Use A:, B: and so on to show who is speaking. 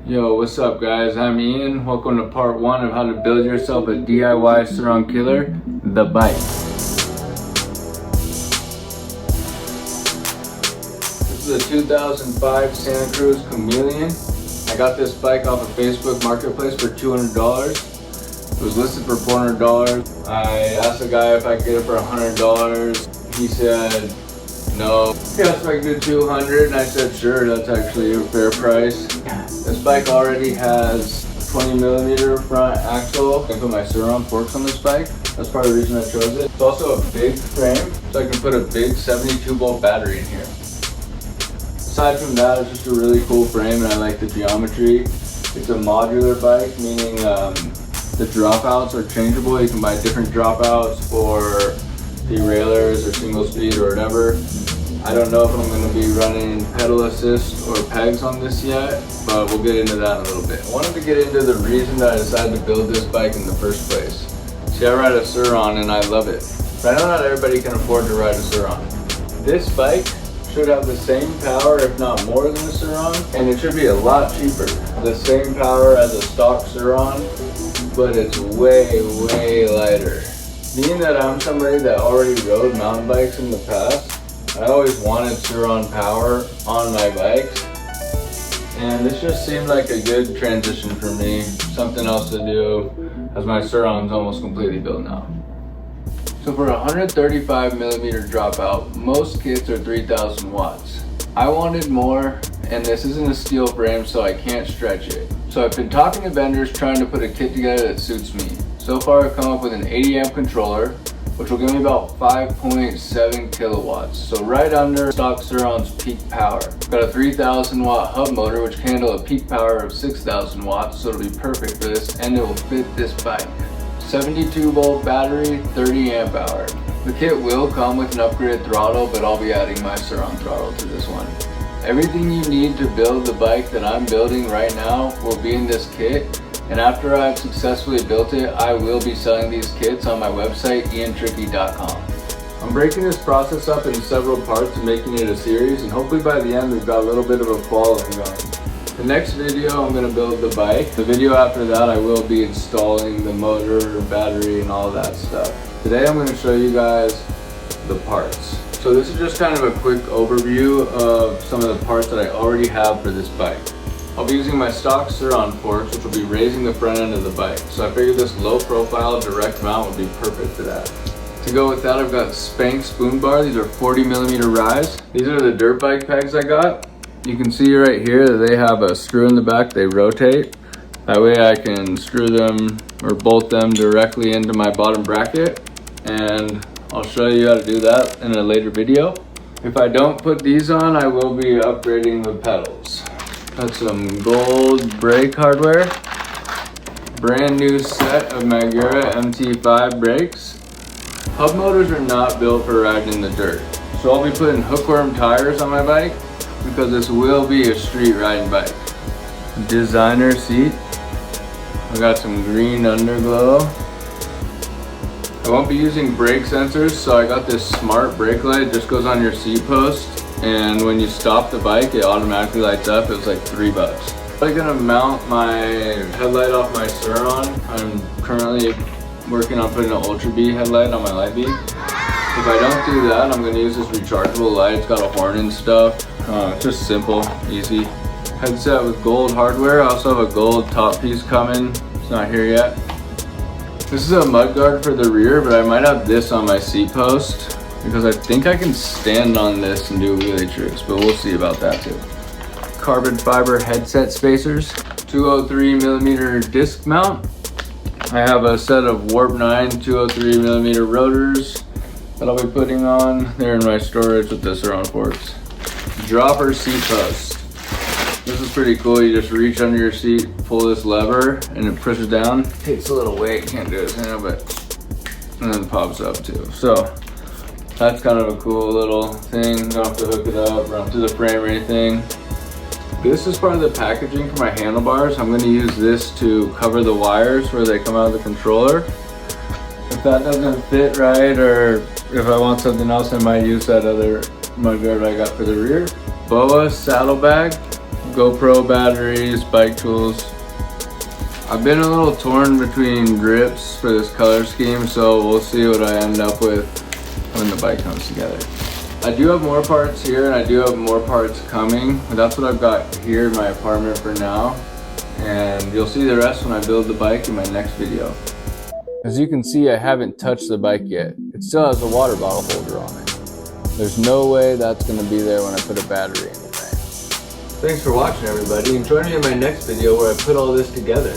A: Yo, what's up guys? I'm Ian. Welcome to part 1 of how to build yourself a DIY Surron killer, the bike. This is a 2005 Santa Cruz Chameleon. I got this bike off of Facebook Marketplace for $200. It was listed for $400. I asked the guy if I could get it for $100. He said no. He asked if I could do $200 and I said sure, that's actually a fair price. This bike already has a 20mm front axle. I can put my Surron forks on this bike. That's part of the reason I chose it. It's also a big frame, so I can put a big 72-volt battery in here. Aside from that, it's just a really cool frame and I like the geometry. It's a modular bike, meaning the dropouts are changeable. You can buy different dropouts for derailleurs or single speed or whatever. I don't know if I'm going to be running pedal assist or pegs on this yet, but we'll get into that in a little bit. I wanted to get into the reason that I decided to build this bike in the first place. See, I ride a Surron and I love it, but I know not everybody can afford to ride a Surron. This bike should have the same power, if not more than a Surron, and it should be a lot cheaper. The same power as a stock Surron, but it's way, way lighter. Being that I'm somebody that already rode mountain bikes in the past, I always wanted Surron power on my bikes, and this just seemed like a good transition for me, something else to do, as my Surron's almost completely built now. So for a 135mm dropout, most kits are 3000 watts. I wanted more, and this isn't a steel frame, so I can't stretch it. So I've been talking to vendors trying to put a kit together that suits me. So far I've come up with an 80 amp controller, which will give me about 5.7 kilowatts, so right under stock Surron's peak power. Got a 3000 watt hub motor which can handle a peak power of 6000 watts, so it'll be perfect for this and it will fit this bike. 72 volt battery, 30 amp hour. The kit will come with an upgraded throttle, but I'll be adding my Surron throttle to this one. Everything you need to build the bike that I'm building right now will be in this kit. And after I've successfully built it, I will be selling these kits on my website, iantricky.com. I'm breaking this process up in several parts and making it a series, and hopefully by the end we've got a little bit of a quality going. The next video I'm going to build the bike. The video after that I will be installing the motor, battery, and all that stuff. Today I'm going to show you guys the parts. So this is just kind of a quick overview of some of the parts that I already have for this bike. I'll be using my stock Surron forks, which will be raising the front end of the bike. So I figured this low profile direct mount would be perfect for that. To go with that, I've got Spank spoon bar. These are 40mm rise. These are the dirt bike pegs I got. You can see right here that they have a screw in the back, they rotate. That way I can screw them or bolt them directly into my bottom bracket. And I'll show you how to do that in a later video. If I don't put these on, I will be upgrading the pedals. Got some gold brake hardware, brand new set of Magura MT5 brakes. Hub motors are not built for riding in the dirt, so I'll be putting hookworm tires on my bike because this will be a street riding bike. Designer seat. I got some green underglow. I won't be using brake sensors, so I got this smart brake light. It just goes on your seat post. And when you stop the bike, it automatically lights up. It was like $3. I'm gonna mount my headlight off my Surron. I'm currently working on putting an Ultra B headlight on my light beam. If I don't do that, I'm gonna use this rechargeable light. It's got a horn and stuff. It's just simple, easy. Headset with gold hardware. I also have a gold top piece coming. It's not here yet. This is a mud guard for the rear, but I might have this on my seat post, because I think I can stand on this and do wheelie tricks, but we'll see about that too. Carbon fiber headset spacers, 203mm disc mount. I have a set of Warp 9 203mm rotors that I'll be putting on. They're in my storage with the Surron forks. Dropper seat post. This is pretty cool. You just reach under your seat, pull this lever, and it pushes down. Takes a little weight, can't do it now, but and then pops up too. So that's kind of a cool little thing. Don't have to hook it up, run through the frame or anything. This is part of the packaging for my handlebars. I'm going to use this to cover the wires where they come out of the controller. If that doesn't fit right, or if I want something else, I might use that other mudguard I got for the rear. BOA saddlebag. GoPro batteries, bike tools. I've been a little torn between grips for this color scheme, so we'll see what I end up with when the bike comes together. I do have more parts here and I do have more parts coming, but that's what I've got here in my apartment for now. And you'll see the rest when I build the bike in my next video. As you can see, I haven't touched the bike yet. It still has a water bottle holder on it. There's no way that's going to be there when I put a battery in the frame. Thanks for watching, everybody, and join me in my next video where I put all this together.